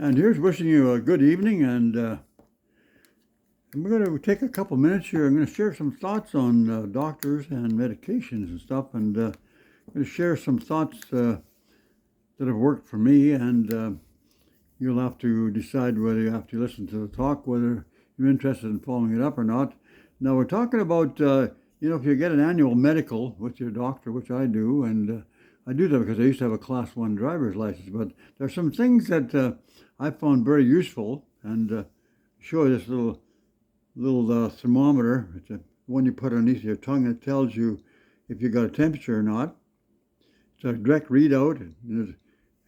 And here's wishing you a good evening. And we're going to take a couple minutes here. I'm going to share some thoughts on doctors and medications and stuff. And I'm going to share some thoughts that have worked for me. And you'll have to decide whether you have to listen to the talk, whether you're interested in following it up or not. Now, we're talking about, if you get an annual medical with your doctor, which I do, and I do that because I used to have a Class 1 driver's license, but there are some things that I found very useful, and show you this little thermometer. It's a one you put underneath your tongue. It tells you if you got a temperature or not. It's a direct readout, and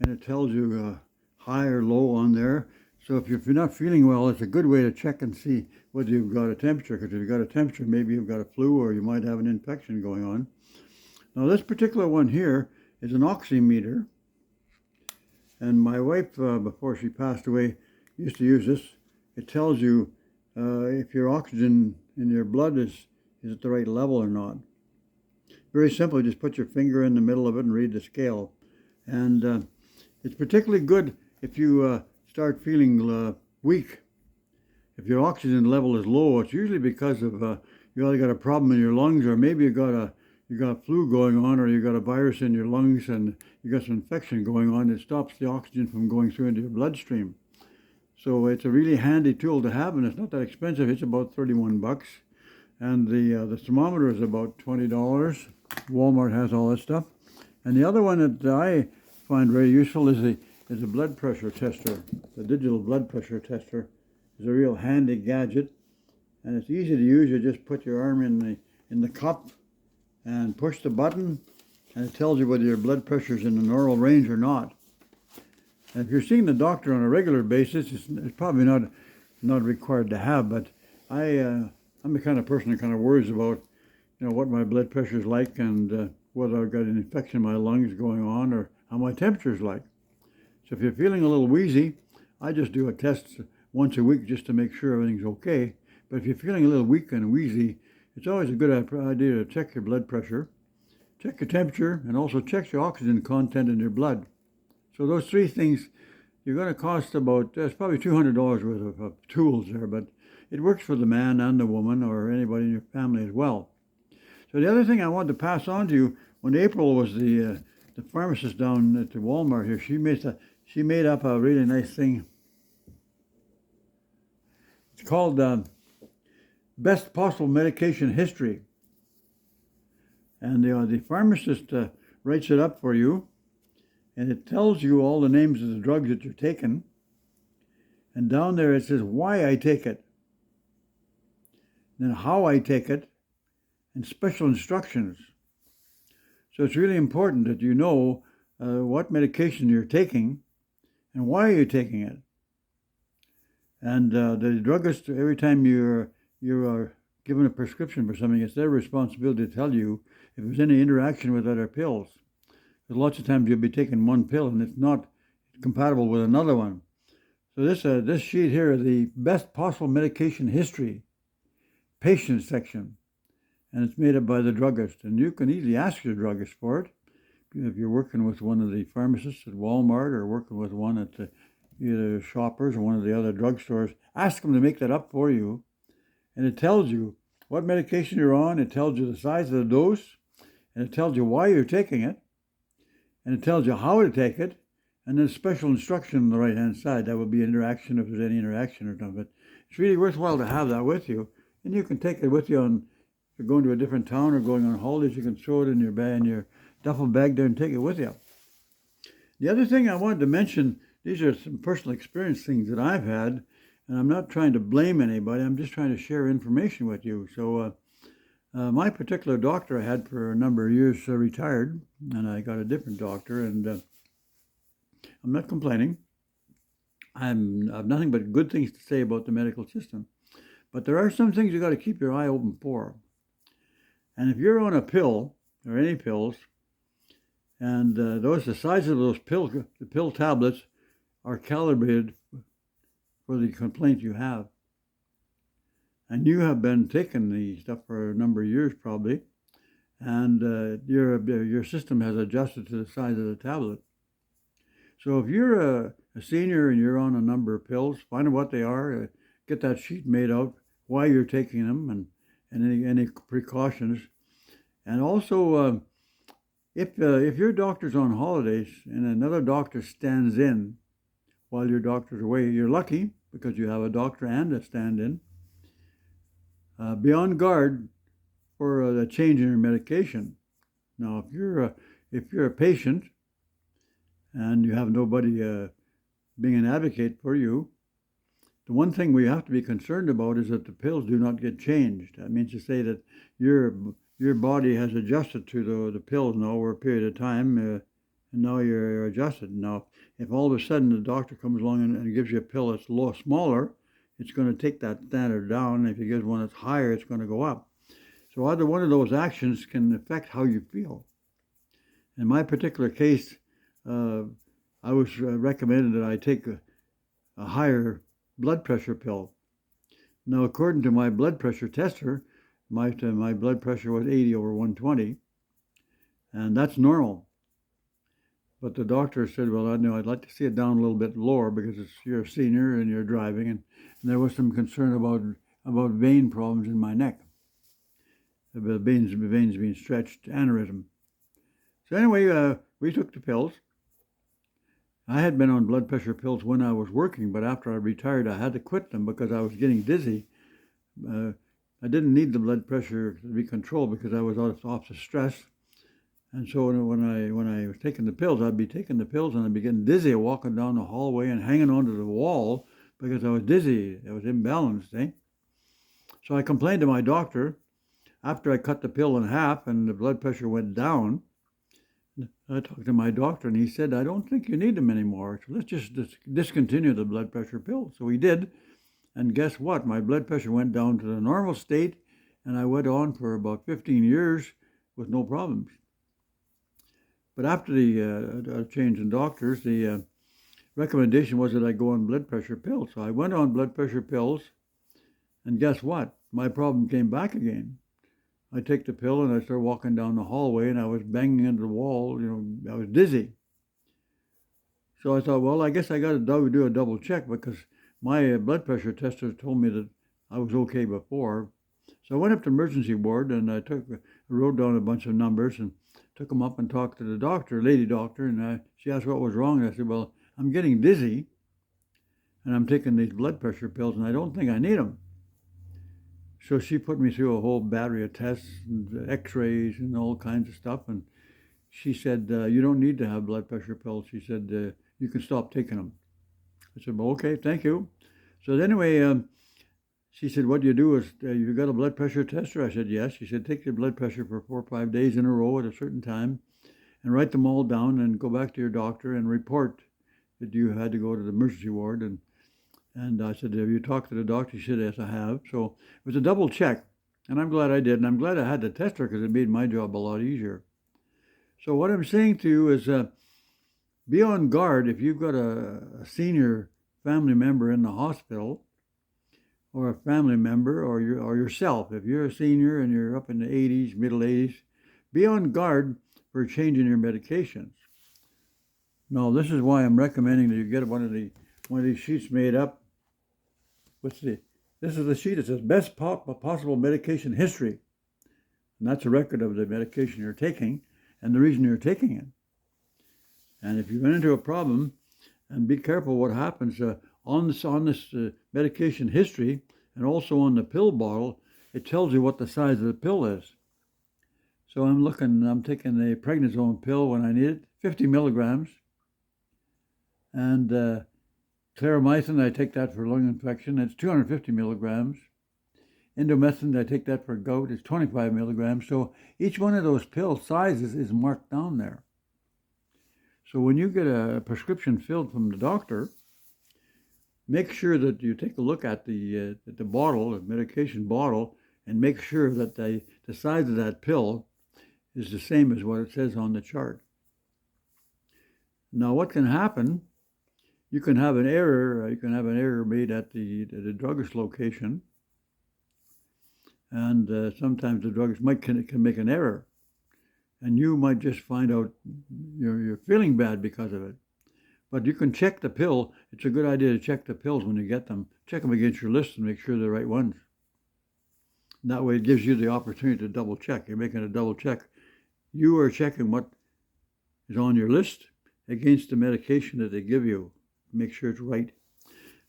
it tells you high or low on there. So if you're not feeling well, it's a good way to check and see whether you've got a temperature, because if you've got a temperature, maybe you've got a flu or you might have an infection going on. Now, this particular one here is an oximeter, and my wife, before she passed away, used to use this. It tells you if your oxygen in your blood is at the right level or not. Very simple, just put your finger in the middle of it and read the scale. And it's particularly good if you start feeling weak. If your oxygen level is low, it's usually because of you either got a problem in your lungs, or maybe you got flu going on, or you got a virus in your lungs and you got some infection going on. It stops the oxygen from going through into your bloodstream. So it's a really handy tool to have, and it's not that expensive. It's about $31, and the thermometer is about $20. Walmart has all that stuff. And the other one that I find very useful is a blood pressure tester. The digital blood pressure tester is a real handy gadget, and it's easy to use. You just put your arm in the cup and push the button, and it tells you whether your blood pressure is in the normal range or not. And if you're seeing the doctor on a regular basis, it's probably not required to have. But I'm the kind of person that kind of worries about, what my blood pressure is like, and whether I've got an infection in my lungs going on, or how my temperature is like. So if you're feeling a little wheezy, I just do a test once a week just to make sure everything's okay. But if you're feeling a little weak and wheezy, it's always a good idea to check your blood pressure, check your temperature, and also check your oxygen content in your blood. So those three things, you're going to cost it's probably $200 worth of tools there, but it works for the man and the woman or anybody in your family as well. So the other thing I wanted to pass on to you, when April was the pharmacist down at the Walmart here, she made up a really nice thing. It's called Best Possible Medication History. And the pharmacist writes it up for you, and it tells you all the names of the drugs that you're taking. And down there it says why I take it, then how I take it, and special instructions. So it's really important that you know what medication you're taking and why you're taking it. And the druggist, every time you are given a prescription for something, it's their responsibility to tell you if there's any interaction with other pills. Because lots of times you'll be taking one pill and it's not compatible with another one. So this sheet here is the best possible medication history, patient section, and it's made up by the druggist. And you can easily ask your druggist for it if you're working with one of the pharmacists at Walmart or working with one at either Shoppers or one of the other drugstores. Ask them to make that up for you, and it tells you what medication you're on. It tells you the size of the dose, and it tells you why you're taking it. And it tells you how to take it, and then special instruction on the right-hand side. That will be interaction, if there's any interaction or something. But it's really worthwhile to have that with you, and you can take it with you if you're going to a different town or going on holidays. You can throw it in your duffel bag there and take it with you. The other thing I wanted to mention, these are some personal experience things that I've had, and I'm not trying to blame anybody. I'm just trying to share information with you. So my particular doctor I had for a number of years retired, and I got a different doctor, and I'm not complaining. I have nothing but good things to say about the medical system. But there are some things you got to keep your eye open for. And if you're on a pill, or any pills, and the size of those pill tablets are calibrated for the complaint you have. And you have been taking the stuff for a number of years probably, and your system has adjusted to the size of the tablet. So if you're a senior and you're on a number of pills, find out what they are, get that sheet made out, why you're taking them, and any precautions. And also, if your doctor's on holidays and another doctor stands in while your doctor's away, you're lucky because you have a doctor and a stand-in. Be on guard for a change in your medication. Now, if you're a patient and you have nobody being an advocate for you, the one thing we have to be concerned about is that the pills do not get changed. That means to say that your body has adjusted to the pills now over a period of time, and now you're adjusted. Now, if all of a sudden the doctor comes along and gives you a pill that's smaller, it's going to take that standard down. If he gives one that's higher, it's going to go up. So either one of those actions can affect how you feel. In my particular case, I was recommended that I take a higher blood pressure pill. Now, according to my blood pressure tester, my blood pressure was 80 over 120, and that's normal. But the doctor said, well, I know I'd like to see it down a little bit lower because you're a senior and you're driving, and there was some concern about vein problems in my neck. The veins being stretched, aneurysm. So anyway, we took the pills. I had been on blood pressure pills when I was working, but after I retired, I had to quit them because I was getting dizzy. I didn't need the blood pressure to be controlled because I was off the stress. And so when I was taking the pills, I'd be taking the pills and I'd be getting dizzy walking down the hallway and hanging onto the wall because I was dizzy. I was imbalanced, eh? So I complained to my doctor. After I cut the pill in half and the blood pressure went down, I talked to my doctor and he said, I don't think you need them anymore. So let's just discontinue the blood pressure pill. So we did. And guess what? My blood pressure went down to the normal state and I went on for about 15 years with no problems. But after the change in doctors, the recommendation was that I go on blood pressure pills. So I went on blood pressure pills and guess what? My problem came back again. I take the pill and I start walking down the hallway and I was banging into the wall, I was dizzy. So I thought, well, I guess I got to do a double check because my blood pressure tester told me that I was okay before. So I went up to emergency ward and I wrote down a bunch of numbers and took them up and talked to the doctor, lady doctor, and she asked what was wrong. And I said, well, I'm getting dizzy and I'm taking these blood pressure pills and I don't think I need them. So she put me through a whole battery of tests and x-rays and all kinds of stuff. And she said, you don't need to have blood pressure pills. She said, you can stop taking them. I said, well, okay, thank you. So anyway, she said, what you do is, you got a blood pressure tester? I said, yes. She said, take your blood pressure for 4 or 5 days in a row at a certain time and write them all down and go back to your doctor and report that you had to go to the emergency ward. And I said, have you talked to the doctor? She said, yes, I have. So it was a double check, and I'm glad I did. And I'm glad I had the tester because it made my job a lot easier. So what I'm saying to you is be on guard if you've got a senior family member in the hospital or a family member or yourself. If you're a senior and you're up in the 80s, middle 80s, be on guard for changing your medications. Now, this is why I'm recommending that you get one of these sheets made up. This is the sheet that says best possible medication history. And that's a record of the medication you're taking and the reason you're taking it. And if you run into a problem, and be careful what happens on this medication history and also on the pill bottle, it tells you what the size of the pill is. So I'm taking a prednisone pill when I need it, 50 milligrams. And clarithromycin, I take that for lung infection. It's 250 milligrams. Indomethacin, I take that for gout. It's 25 milligrams. So each one of those pill sizes is marked down there. So when you get a prescription filled from the doctor, make sure that you take a look at the bottle, the medication bottle, and make sure that the size of that pill is the same as what it says on the chart. Now, what can happen? You can have an error. You can have an error made at the druggist location, and sometimes the druggist can make an error, and you might just find out you're feeling bad because of it. But you can check the pill. It's a good idea to check the pills when you get them. Check them against your list and make sure they're the right ones. That way it gives you the opportunity to double check. You're making a double check. You are checking what is on your list against the medication that they give you. Make sure it's right.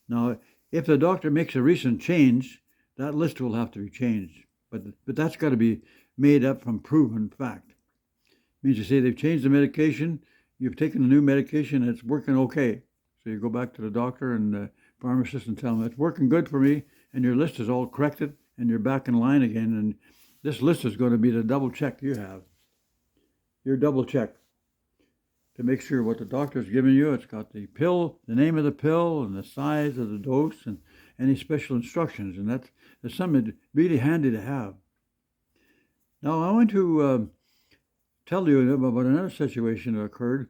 Now, if the doctor makes a recent change, that list will have to be changed. But that's got to be made up from proven fact. It means you say they've changed the medication, you've taken a new medication, and it's working okay. So you go back to the doctor and the pharmacist and tell them, it's working good for me, and your list is all corrected, and you're back in line again. And this list is going to be the double check you have. Your double check to make sure what the doctor's giving you. It's got the pill, the name of the pill, and the size of the dose, and any special instructions. And that's something really handy to have. Now, I want to tell you about another situation that occurred.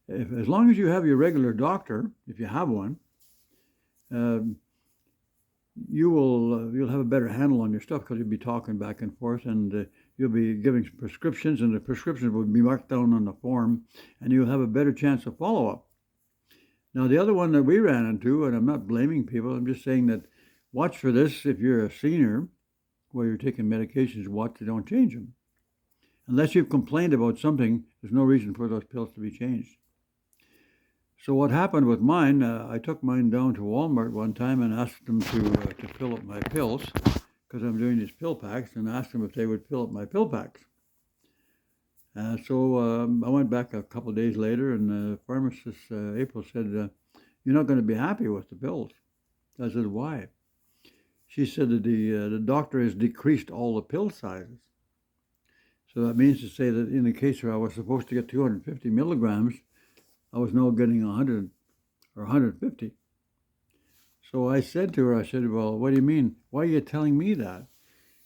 As long as you have your regular doctor, if you have one, you'll have a better handle on your stuff because you'll be talking back and forth, and you'll be giving prescriptions, and the prescriptions will be marked down on the form, and you'll have a better chance of follow-up. Now, the other one that we ran into, and I'm not blaming people, I'm just saying that watch for this if you're a senior where you're taking medications, watch you don't change them. Unless you've complained about something, there's no reason for those pills to be changed. So what happened with mine, I took mine down to Walmart one time and asked them to fill up my pills, because I'm doing these pill packs, and asked them if they would fill up my pill packs. So I went back a couple of days later, and the pharmacist, April, said, you're not going to be happy with the pills. I said, why? She said that the doctor has decreased all the pill sizes. So that means to say that in the case where I was supposed to get 250 milligrams, I was now getting 100 or 150. So I said to her, well, what do you mean? Why are you telling me that?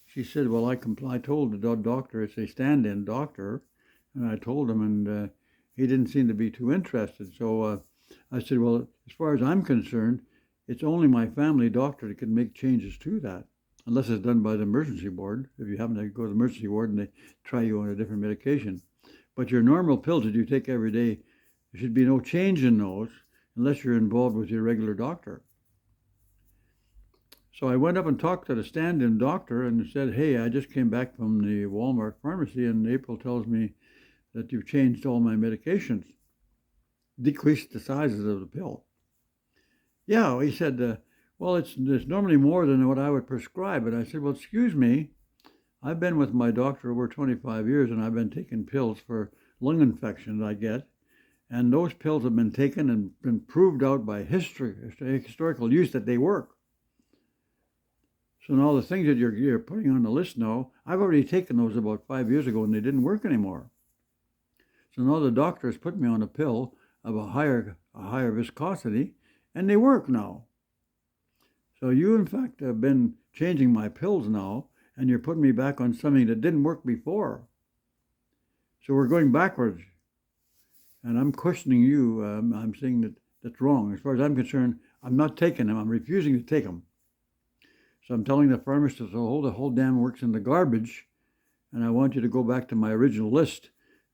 She said, well, I told the doctor, it's a stand-in doctor, and I told him, and he didn't seem to be too interested. So I said, well, as far as I'm concerned, it's only my family doctor that can make changes to that, unless it's done by the emergency ward, if you happen to go to the emergency ward and they try you on a different medication. But your normal pills that you take every day, there should be no change in those unless you're involved with your regular doctor. So I went up and talked to the stand-in doctor and said, hey, I just came back from the Walmart pharmacy, and April tells me that you've changed all my medications, decreased the sizes of the pill. Yeah, he said, well, it's normally more than what I would prescribe. And I said, well, excuse me, I've been with my doctor over 25 years, and I've been taking pills for lung infections I get. And those pills have been taken and been proved out by historical use that they work. So now the things that you're putting on the list now, I've already taken those about 5 years ago, and they didn't work anymore. So now the doctor has put me on a pill of a higher viscosity, and they work now. So you, in fact, have been changing my pills now, and you're putting me back on something that didn't work before. So we're going backwards. And I'm questioning you. I'm saying that's wrong. As far as I'm concerned, I'm not taking them. I'm refusing to take them. So I'm telling the pharmacist, the whole damn works in the garbage, and I want you to go back to my original list,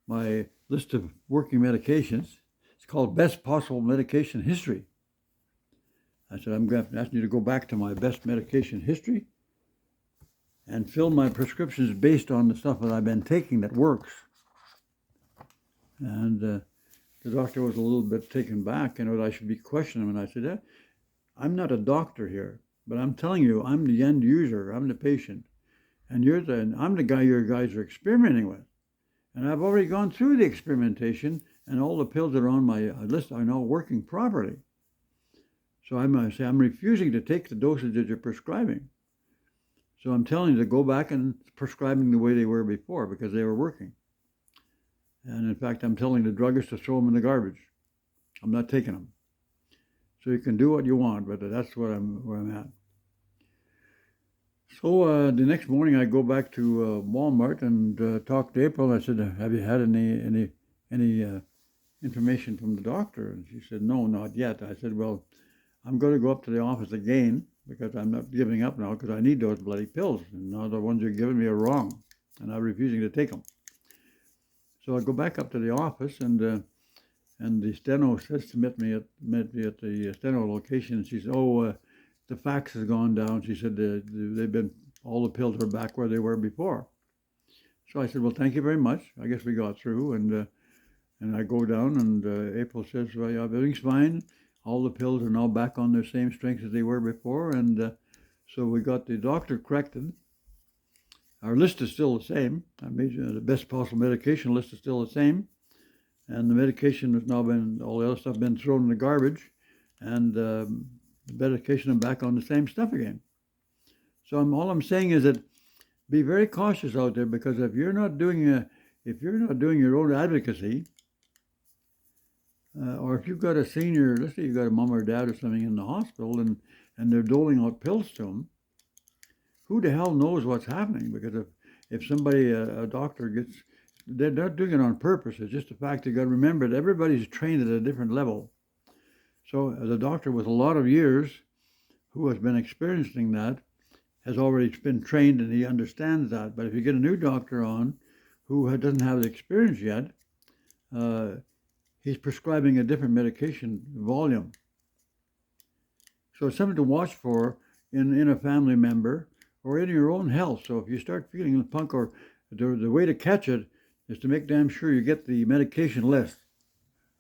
my list of working medications. It's called Best Possible Medication History. I said, I'm going to ask you to go back to my best medication history and fill my prescriptions based on the stuff that I've been taking that works. And the doctor was a little bit taken back, that I should be questioning him. And I said, I'm not a doctor here, but I'm telling you, I'm the end user, I'm the patient. And I'm the guy your guys are experimenting with. And I've already gone through the experimentation, and all the pills that are on my list are now working properly. So I'm refusing to take the dosage that you're prescribing. So I'm telling you to go back and prescribe them the way they were before, because they were working. And in fact, I'm telling the druggist to throw them in the garbage. I'm not taking them. So you can do what you want, but that's where I'm at. So the next morning, I go back to Walmart and talk to April. I said, "Have you had any information from the doctor?" And she said, "No, not yet." I said, "Well, I'm going to go up to the office again because I'm not giving up now because I need those bloody pills. And now the ones you're giving me are wrong, and I'm refusing to take them." So I go back up to the office, and And the steno says to met me at the steno location, and she said, "Oh, the fax has gone down." She said they've been all the pills are back where they were before. So I said, "Well, thank you very much. I guess we got through." And I go down, and April says, "Well, yeah, everything's fine. All the pills are now back on their same strength as they were before." And so we got the doctor corrected. Our list is still the same. I made the best possible medication list is still the same. And the medication has now been, all the other stuff been thrown in the garbage, and the medication is back on the same stuff again. So all I'm saying is that be very cautious out there, because if you're not doing your own advocacy, or if you've got a senior, let's say you've got a mom or dad or something in the hospital, and they're doling out pills to them, who the hell knows what's happening? Because if somebody, a doctor gets, they're not doing it on purpose. It's just the fact you got to remember that everybody's trained at a different level. So as a doctor with a lot of years who has been experiencing that, has already been trained, and he understands that. But if you get a new doctor on who doesn't have the experience yet, he's prescribing a different medication volume. So it's something to watch for in a family member or in your own health. So if you start feeling the punk, or the way to catch it is to make damn sure you get the medication list.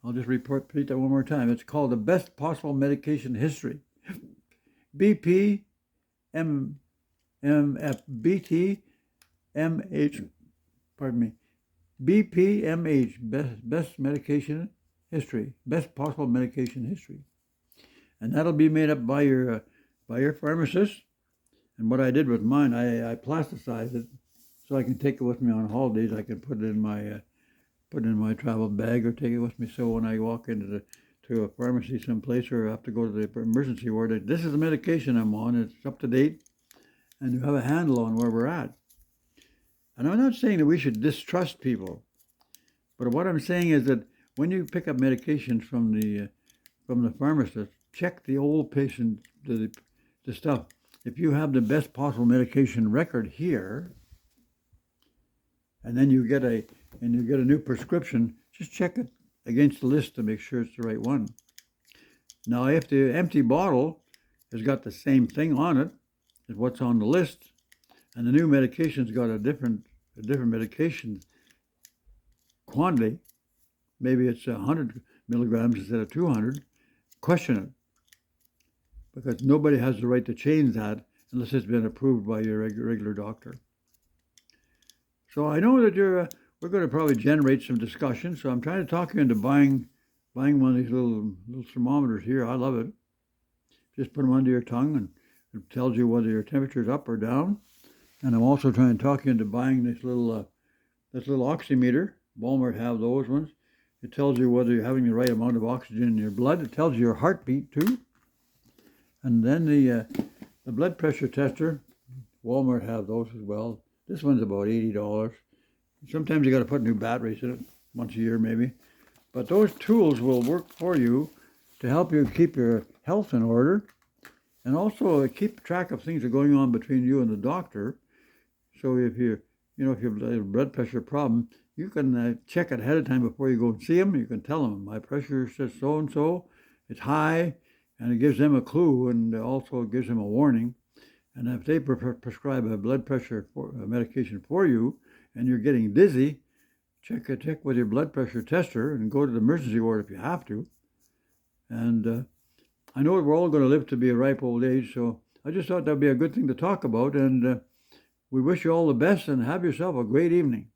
I'll just repeat that one more time. It's called the Best Possible Medication History. BP, BPMH, best medication history, best possible medication history. And that'll be made up by your pharmacist. And what I did with mine, I plasticized it so I can take it with me on holidays. I can put it in my travel bag, or take it with me, so when I walk into a pharmacy someplace, or have to go to the emergency ward, this is the medication I'm on. It's up to date, and you have a handle on where we're at. And I'm not saying that we should distrust people, but what I'm saying is that when you pick up medications from the pharmacist, check the old patient, the stuff. If you have the best possible medication record here, and then you get a new prescription, just check it against the list to make sure it's the right one. Now, if the empty bottle has got the same thing on it as what's on the list, and the new medication's got a different medication quantity, maybe it's 100 milligrams instead of 200, question it. Because nobody has the right to change that unless it's been approved by your regular doctor. So I know that we're going to probably generate some discussion, so I'm trying to talk you into buying one of these little thermometers here. I love it. Just put them under your tongue, and it tells you whether your temperature's up or down. And I'm also trying to talk you into buying this little oximeter. Walmart have those ones. It tells you whether you're having the right amount of oxygen in your blood. It tells you your heartbeat too. And then the blood pressure tester, Walmart have those as well. This one's about $80. Sometimes you got to put new batteries in it, once a year maybe. But those tools will work for you to help you keep your health in order, and also keep track of things that are going on between you and the doctor. So if you have a blood pressure problem, you can check it ahead of time before you go and see them. You can tell them, my pressure says so and so, it's high. And it gives them a clue, and also gives them a warning. And if they prescribe a blood pressure medication for you, and you're getting dizzy, check with your blood pressure tester, and go to the emergency ward if you have to. And I know we're all going to live to be a ripe old age, so I just thought that'd be a good thing to talk about. And we wish you all the best, and have yourself a great evening.